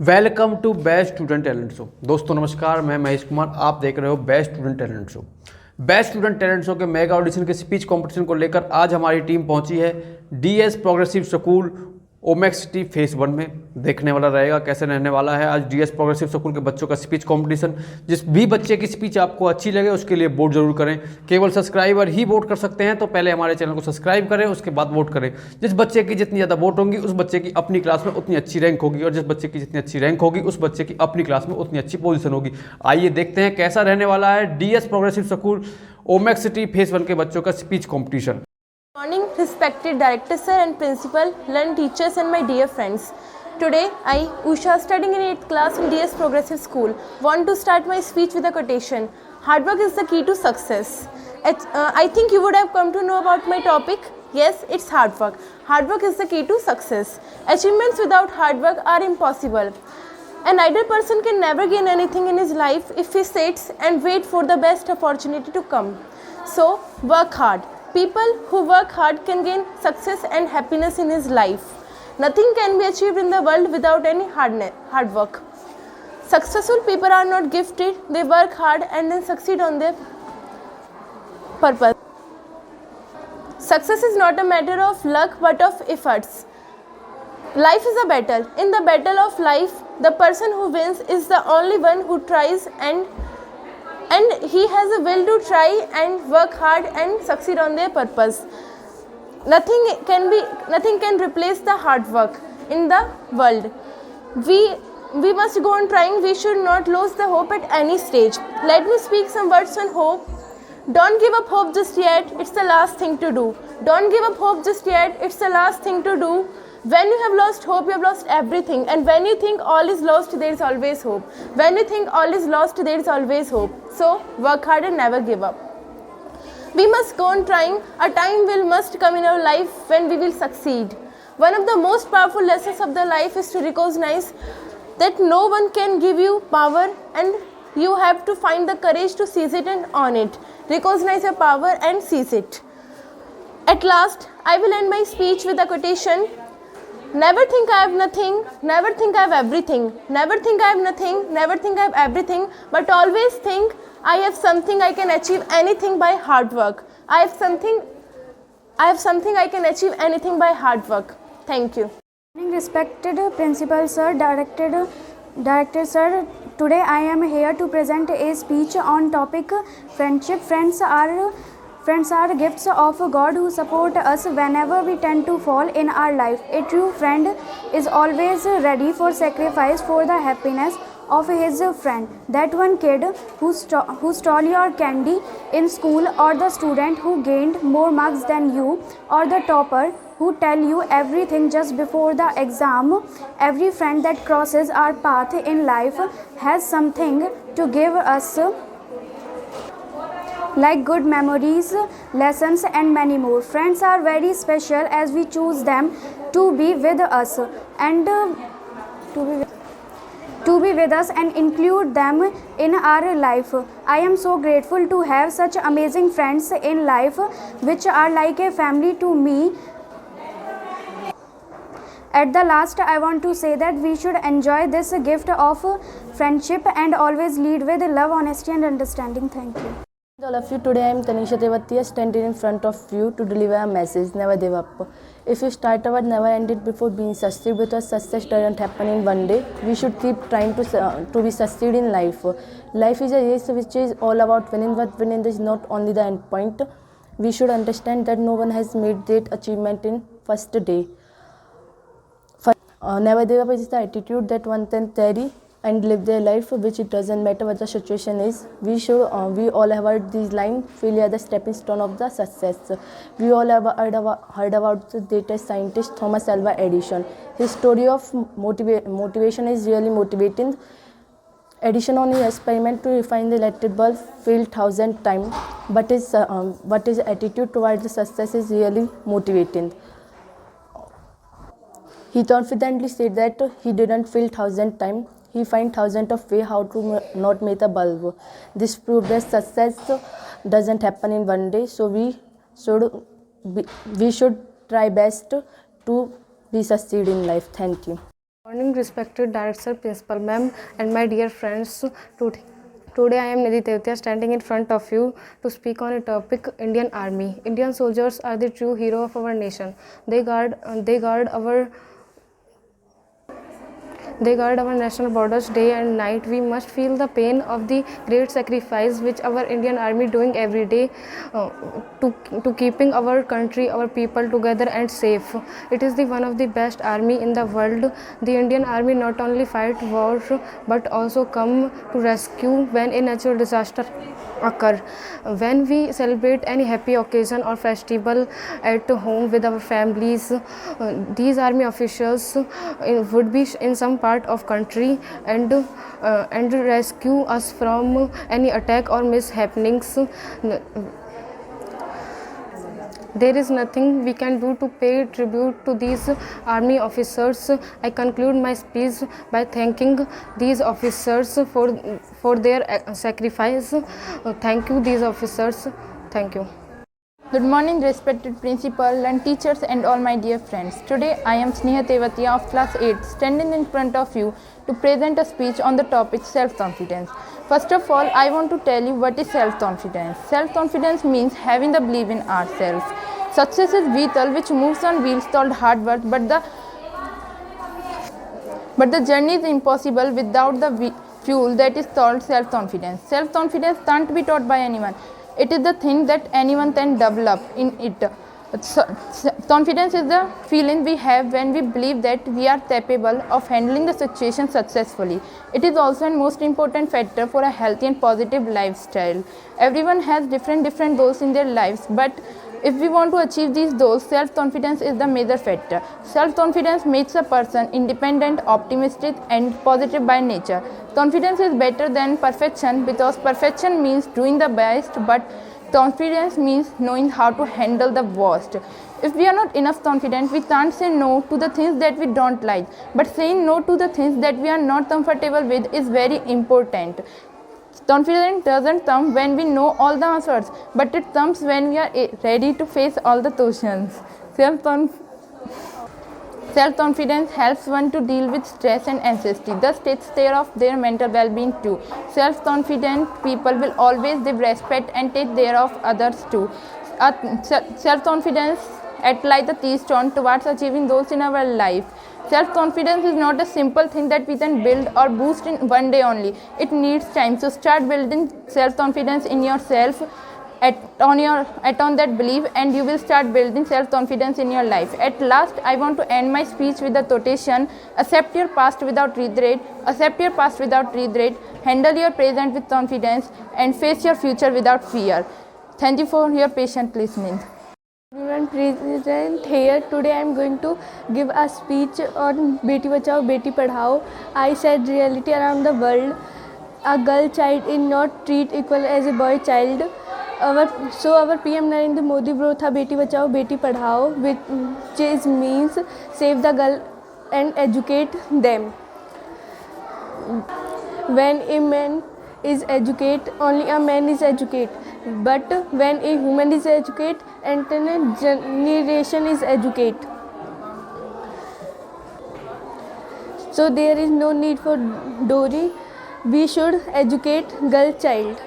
Welcome to best student talent show. दोस्तों नमस्कार, मैं महेश कुमार, आप देख रहे हो best student talent show. Best student talent show के मेगा ऑडिशन के स्पीच कंपटीशन को लेकर आज हमारी टीम पहुंची है DS progressive school Omaxe city phase 1 में। देखने वाला रहेगा कैसे रहने वाला है आज डीएस प्रोग्रेसिव स्कूल के बच्चों का स्पीच कंपटीशन। जिस भी बच्चे की स्पीच आपको अच्छी लगे उसके लिए वोट जरूर करें। केवल सब्सक्राइबर ही वोट कर सकते हैं, तो पहले हमारे चैनल को सब्सक्राइब करें, उसके बाद वोट करें। जिस बच्चे की जितनी ज़्यादा वोट होंगी उस बच्चे की अपनी क्लास में उतनी अच्छी रैंक होगी, और जिस बच्चे की जितनी अच्छी रैंक होगी उस बच्चे की अपनी क्लास में उतनी अच्छी पोजीशन होगी। आइए देखते हैं कैसा रहने वाला है DS progressive school Omaxe city phase 1 के बच्चों का speech competition. Morning, respected director sir and principal, learned teachers and my dear friends. Today I, Usha, studying in 8th class in DS Progressive School, want to start my speech with a quotation. Hard work is the key to success. I think you would have come to know about my topic. Yes, it's hard work. Hard work is the key to success. Achievements without hard work are impossible. An idle person can never gain anything in his life if he sits and waits for the best opportunity to come. So, work hard. People who work hard can gain success and happiness in his life. Nothing can be achieved in the world without any hard work. Successful people are not gifted, they work hard and then succeed on their purpose. Success is not a matter of luck but of efforts. Life is a battle. In the battle of life, the person who wins is the only one who tries and he has a will to try and work hard and succeed on their purpose. Nothing can replace the hard work in the world. We must go on trying. We should not lose the hope at any stage. Let me speak some words on hope. Don't give up hope just yet, it's the last thing to do. Don't give up hope just yet, it's the last thing to do. When you have lost hope, you have lost everything. And when you think all is lost, there is always hope. When you think all is lost, there is always hope. So, work hard and never give up. We must go on trying. A time must come in our life when we will succeed. One of the most powerful lessons of the life is to recognize that no one can give you power, and you have to find the courage to seize it and own it. Recognize your power and seize it. At last, I will end my speech with a quotation. Never think I have nothing, never think I have everything. Never think I have nothing, never think I have everything. But always think I have something, I can achieve anything by hard work. I have something I can achieve anything by hard work. Thank you. Respected Principal Sir, Director Sir, today I am here to present a speech on topic friendship. Friends are gifts of God who support us whenever we tend to fall in our life. A true friend is always ready for sacrifice for the happiness of his friend. That one kid who stole your candy in school, or the student who gained more marks than you, or the topper who tell you everything just before the exam. Every friend that crosses our path in life has something to give us, like good memories, lessons and many more. Friends are very special as we choose them to be with us and to be with us and include them in our life. I am so grateful to have such amazing friends in life which are like a family to me. At the last, I want to say that we should enjoy this gift of friendship and always lead with love, honesty and understanding. Thank you. All of you, today I am Tanisha Tevatia, standing in front of you to deliver a message. Never give up. If you start our never ended before being succeed, because success doesn't happen in one day. We should keep trying to be succeed in life. Life is a race which is all about winning, but winning is not only the end point. We should understand that no one has made that achievement in first day. Never give up is the attitude that one can carry and live their life, which it doesn't matter what the situation is. We all have heard this line: failure the stepping stone of the success. We all have heard about the greatest scientist Thomas Alva Edison. His story of motivation is really motivating. Edison on his experiment to refine the electric bulb failed 1,000 times, but his attitude towards the success is really motivating. He confidently said that he didn't fail 1,000 times. He find thousands of ways how to not make a bulb. This proves that success doesn't happen in one day. So we should try best to be succeed in life. Thank you. Morning, respected director, principal ma'am, and my dear friends. Today I am Nidhi Tevtia standing in front of you to speak on a topic: Indian Army. Indian soldiers are the true hero of our nation. They guard our national borders day and night. We must feel the pain of the great sacrifice which our Indian Army doing every day to keeping our country, our people together and safe. It is the one of the best army in the world. The Indian Army not only fight wars but also come to rescue when a natural disaster occur. When we celebrate any happy occasion or festival at home with our families, these army officials would be in some part of country and rescue us from any attack or mishappenings. There is nothing we can do to pay tribute to these army officers. I conclude my speech by thanking these officers for their sacrifice. Thank you, these officers. Thank you. Good morning, respected principal and teachers and all my dear friends. Today I am Sneha Tevatia of class 8 standing in front of you to present a speech on the topic self-confidence. First of all, I want to tell you what is self-confidence. Self-confidence means having the belief in ourselves. Success is vehicle which moves on wheels called hard work, but the journey is impossible without the fuel that is called self-confidence. Self-confidence can't be taught by anyone. It is the thing that anyone can develop in it. Confidence is the feeling we have when we believe that we are capable of handling the situation successfully. It is also a most important factor for a healthy and positive lifestyle. Everyone has different goals in their lives, but if we want to achieve these goals, self-confidence is the major factor. Self-confidence makes a person independent, optimistic and positive by nature. Confidence is better than perfection because perfection means doing the best, but confidence means knowing how to handle the worst. If we are not enough confident, we can't say no to the things that we don't like. But saying no to the things that we are not comfortable with is very important. Confidence doesn't come when we know all the answers, but it comes when we are ready to face all the questions. Self-confidence helps one to deal with stress and anxiety, thus takes care of their mental well-being too. Self-confident people will always give respect and take care of others too. Self-confidence acts like the keystone towards achieving goals in our life. Self-confidence is not a simple thing that we can build or boost in one day only. It needs time. So start building self-confidence in yourself, on that belief, and you will start building self-confidence in your life. At last, I want to end my speech with the quotation: accept your past without regret, accept your past without regret, handle your present with confidence, and face your future without fear. Thank you for your patient listening. Everyone present here. Today I am going to give a speech on Beti Bachao Beti Padhao. I said reality around the world. A girl child is not treated equal as a boy child. Our PM Narendra Modi brought tha Beti Bachao Beti Padhao, which means save the girl and educate them. When a man is educate, only a man is educate. But when a human is educate, entire generation is educate. So there is no need for dowry. We should educate girl child.